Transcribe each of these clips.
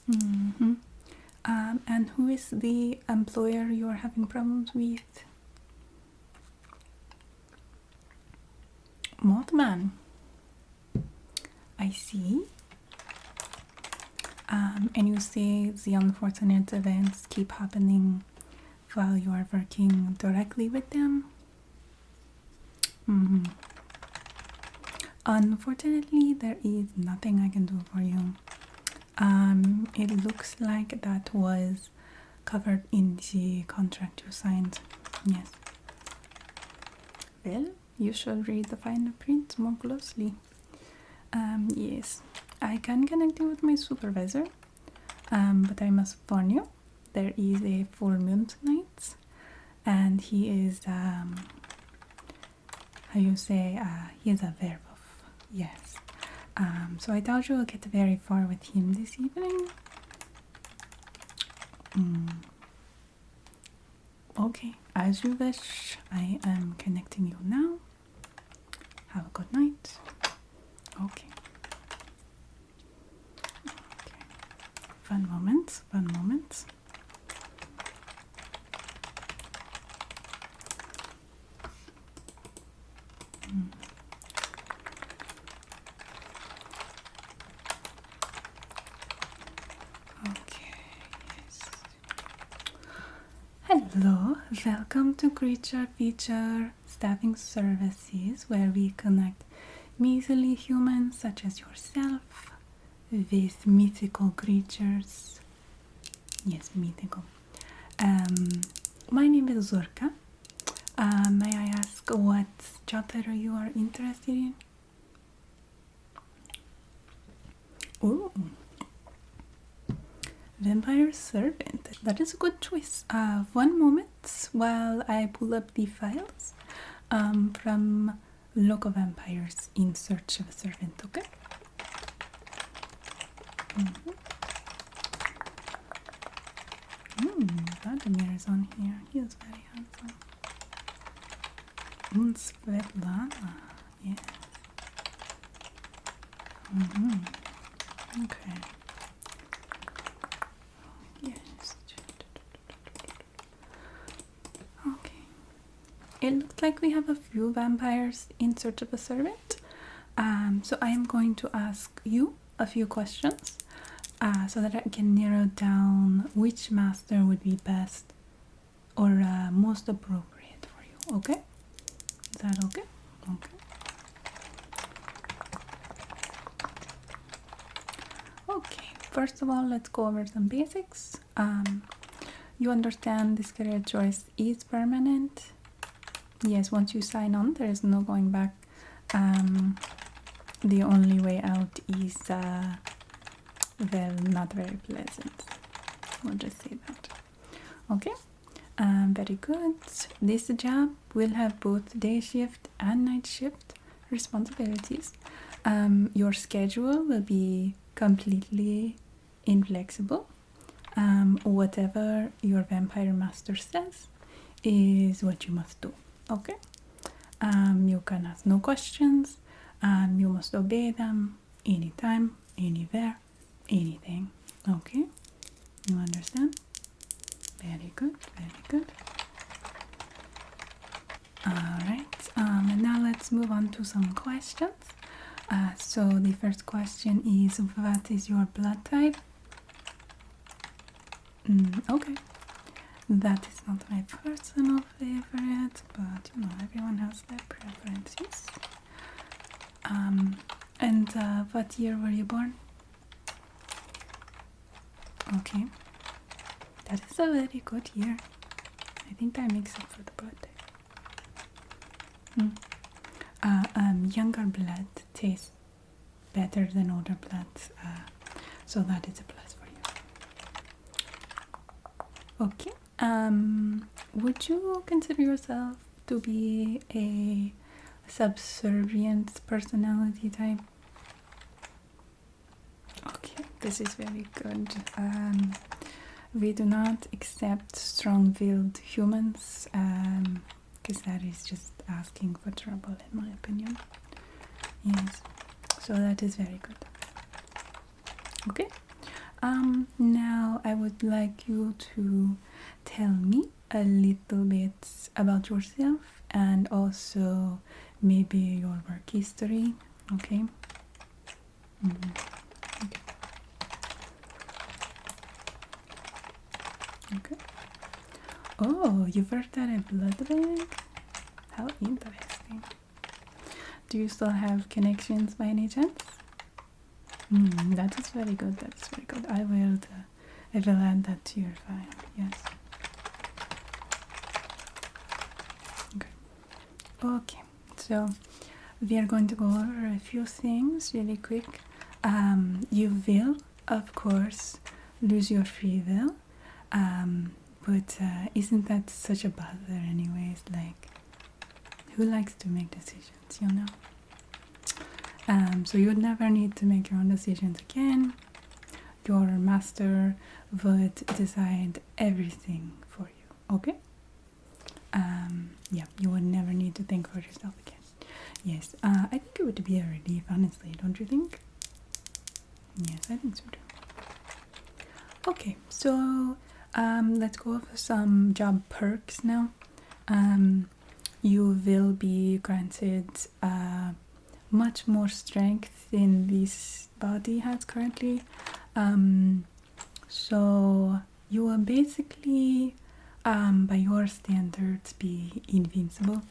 Mm-hmm. And who is the employer you're having problems with? Mothman. I see. And you say the unfortunate events keep happening while you are working directly with them? Mm-hmm. Unfortunately, there is nothing I can do for you. It looks like that was covered in the contract you signed. Yes. Well, you should read the fine print more closely. Yes, I can connect you with my supervisor, but I must warn you, there is a full moon tonight, and he is, how you say, he is a werewolf. Yes. So I doubt you'll get very far with him this evening. Okay, as you wish. I am connecting you now. Have a good night. Okay. One moment, one moment. Okay, yes. Hello, welcome to Creature Feature Staffing Services, where we connect measly humans such as yourself with mythical creatures. Yes, mythical. My name is Zorka. May I ask what job title you are interested in? Oh, Vampire Servant. That is a good choice. One moment while I pull up the files from local vampires in search of a servant, okay? Vladimir is on here. He is very handsome. Svetlana. Yes. Okay. Yes. Okay. It looks like we have a few vampires in search of a servant. So I am going to ask you a few questions so that I can narrow down which master would be best or most appropriate for you. Okay? Is that okay? Okay. Okay, first of all, let's go over some basics. You understand this career choice is permanent? Yes, once you sign on, there is no going back. The only way out is, well, not very pleasant. We'll just say that. Okay, very good. This job will have both day shift and night shift responsibilities. Your schedule will be completely inflexible. Whatever your vampire master says is what you must do. Okay? You can ask no questions. You must obey them anytime, anywhere, anything. Okay? You understand? Very good, very good. Alright, and now let's move on to some questions. So the first question is, what is your blood type? Okay. That is not my personal favorite, but you know, everyone has their preferences. And what year were you born? Okay. That is a very good year. I think that makes up for the birthday. Younger blood tastes better than older blood, so that is a plus for you. Okay. Would you consider yourself to be a subservient personality type? Okay, this is very good. We do not accept strong-willed humans, because that is just asking for trouble, in my opinion. Yes, so that is very good. Okay, Now I would like you to tell me a little bit about yourself and also maybe your work history, okay? Okay. Okay. Oh, you worked at a blood bank? How interesting. Do you still have connections by any chance? That is very good. That is very good. I will add that to your file. Yes. Okay. Okay. So we are going to go over a few things really quick. You will, of course, lose your free will. But isn't that such a bother anyways? Like, who likes to make decisions, you know? So you would never need to make your own decisions again. Your master would decide everything for you, okay? Yeah, you would never need to think for yourself again. Yes, I think it would be a relief, honestly, don't you think? Yes, I think so too. Okay, so let's go over some job perks now. You will be granted much more strength than this body has currently. So you will basically, by your standards, be invincible.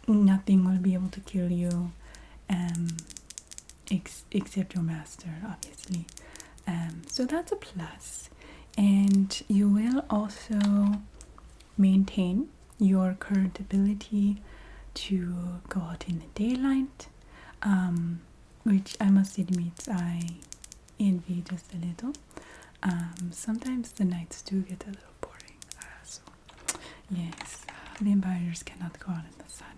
Nothing will be able to kill you, except your master, obviously. So that's a plus. And you will also maintain your current ability to go out in the daylight, which I must admit I envy just a little. Sometimes the nights do get a little boring. So yes, vampires cannot go out in the sun.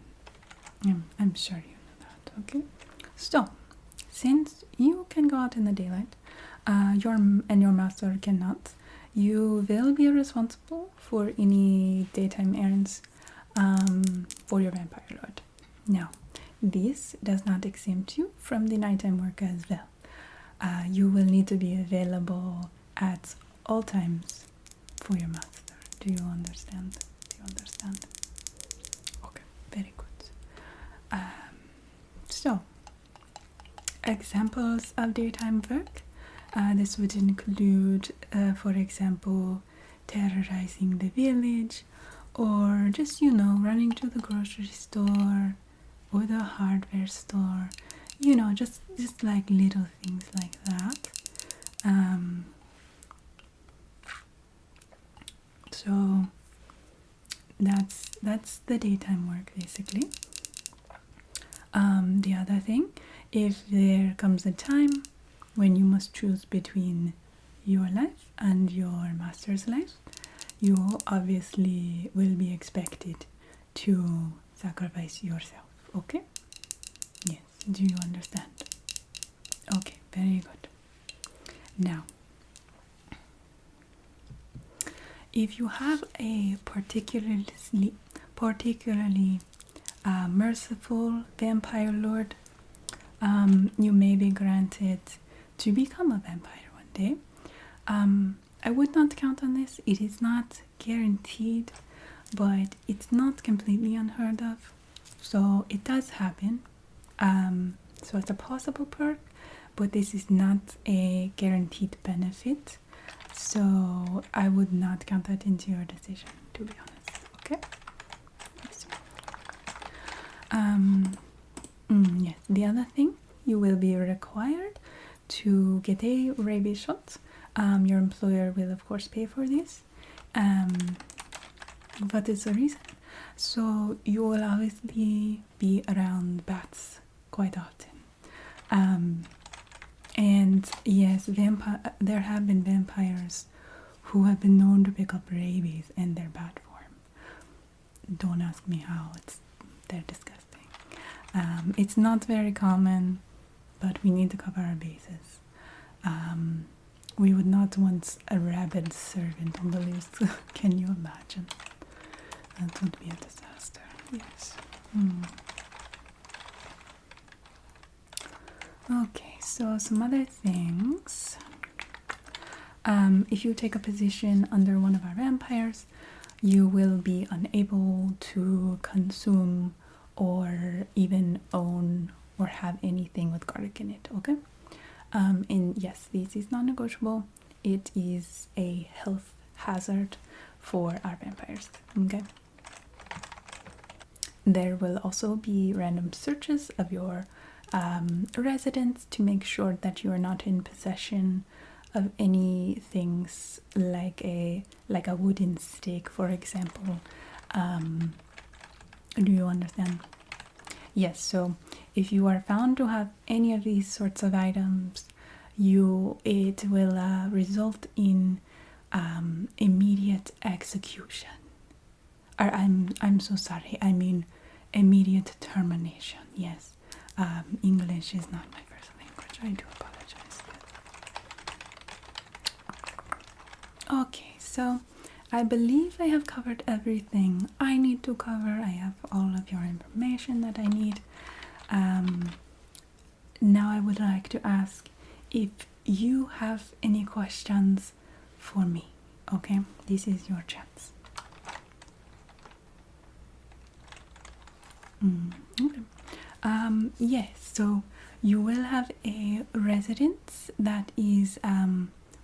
I'm sure you know that. Okay, so since you can go out in the daylight, your master cannot, you will be responsible for any daytime errands for your vampire lord. Now, this does not exempt you from the nighttime work as well. You will need to be available at all times for your master. Do you understand? Okay, very good. So, examples of daytime work. This would include, for example, terrorizing the village, or just, running to the grocery store or the hardware store, just like little things like that. So that's the daytime work basically. The other thing, if there comes a time when you must choose between your life and your master's life, you obviously will be expected to sacrifice yourself, okay? Yes, do you understand? Okay, very good. Now, if you have a particularly merciful vampire lord, you may be granted to become a vampire one day. I would not count on this. It is not guaranteed, but it's not completely unheard of. So it does happen. So it's a possible perk, but this is not a guaranteed benefit. So I would not count that into your decision, to be honest. Okay? Yes. Yes. The other thing, you will be required to get a rabies shot. Your employer will of course pay for this. What is the reason? So you will obviously be around bats quite often. And yes, there have been vampires who have been known to pick up rabies in their bat form. Don't ask me how, they're disgusting. It's not very common, but we need to cover our bases. We would not want a rabid servant on the list. Can you imagine? That would be a disaster. Yes. Okay, so some other things. If you take a position under one of our vampires, you will be unable to consume or even own or have anything with garlic in it, okay? And yes, this is non-negotiable. It is a health hazard for our vampires, okay? There will also be random searches of your residence to make sure that you are not in possession of any things like a wooden stake, for example. Do you understand? Yes, so if you are found to have any of these sorts of items, it will result in immediate execution. Or I'm so sorry. I mean immediate termination. Yes, English is not my first language. I do apologize. Okay, so I believe I have covered everything I need to cover. I have all of your information that I need. Now I would like to ask if you have any questions for me. Okay, this is your chance. Okay. Yes, so you will have a residence that is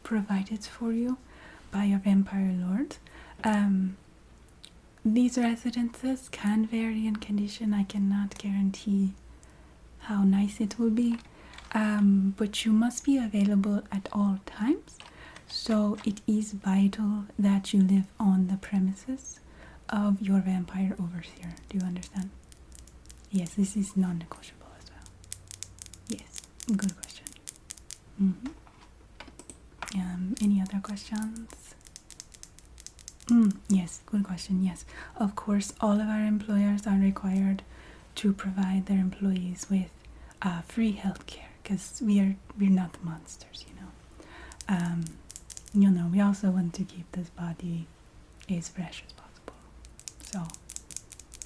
provided for you by your vampire lord. These residences can vary in condition. I cannot guarantee how nice it will be, but you must be available at all times. So it is vital that you live on the premises of your vampire overseer. Do you understand? Yes, this is non-negotiable as well. Yes, good question. Any other questions? Yes, good question. Yes, of course, all of our employers are required to provide their employees with free healthcare because we're not monsters, you know. We also want to keep this body as fresh as possible. So,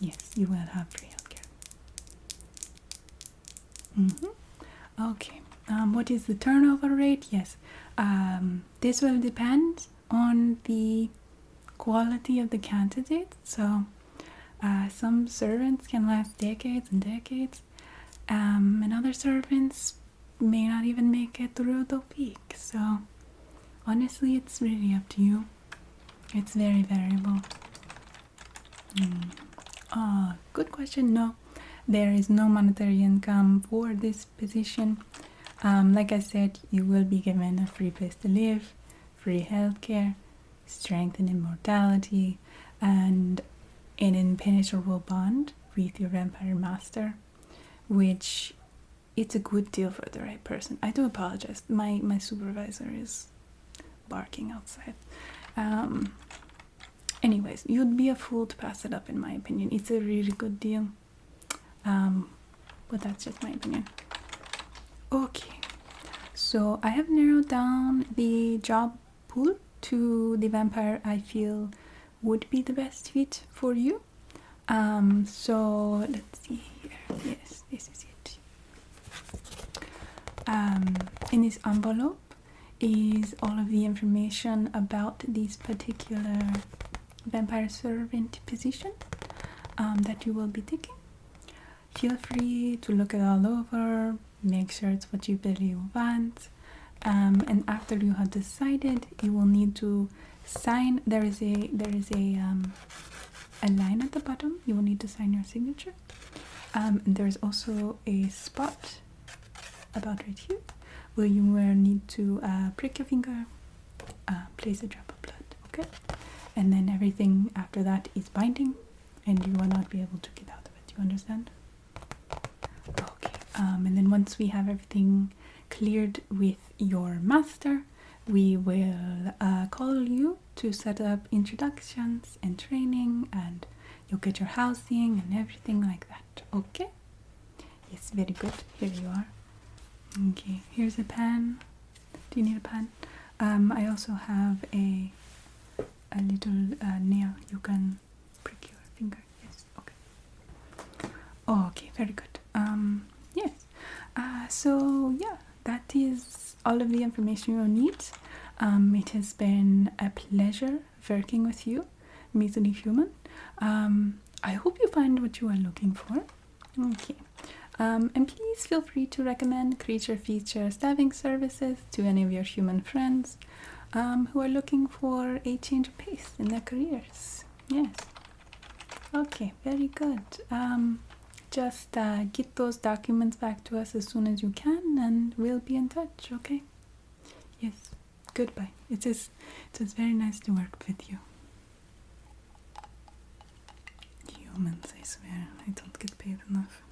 yes, you will have free healthcare. Okay. What is the turnover rate? Yes. This will depend on the quality of the candidate. So, some servants can last decades and decades, and other servants may not even make it through the week. So, honestly, it's really up to you. It's very variable. Good question. No, there is no monetary income for this position. Like I said, you will be given a free place to live, free healthcare, strength and immortality, and an impenetrable bond with your vampire master, which it's a good deal for the right person. I do apologize. My supervisor is barking outside. Anyways, you'd be a fool to pass it up, in my opinion. It's a really good deal. But that's just my opinion. Okay, so I have narrowed down the job pool to the vampire I feel would be the best fit for you. So let's see here. Yes, this is it. In this envelope is all of the information about this particular vampire servant position that you will be taking. Feel free to look it all over, make sure it's what you really want, and after you have decided, you will need to sign. There is a line at the bottom. You will need to sign your signature. And there's also a spot about right here where you will need to prick your finger, place a drop of blood. Okay, and then everything after that is binding, and you will not be able to get out of it. You understand? Okay. And then once we have everything cleared with your master, we will call you to set up introductions and training, and you'll get your housing and everything like that. Okay? Yes, very good. Here you are. Okay, here's a pen. Do you need a pen? I also have a little nail. You can prick your finger. Yes, okay. Okay, very good. Yes. So yeah, that is all of the information you'll need. It has been a pleasure working with you, Measly Human. I hope you find what you are looking for. Okay. And please feel free to recommend creature feature staffing services to any of your human friends who are looking for a change of pace in their careers. Yes. Okay, very good. Just get those documents back to us as soon as you can, and we'll be in touch, okay? Yes. Goodbye. It is very nice to work with you. Humans, I swear, I don't get paid enough.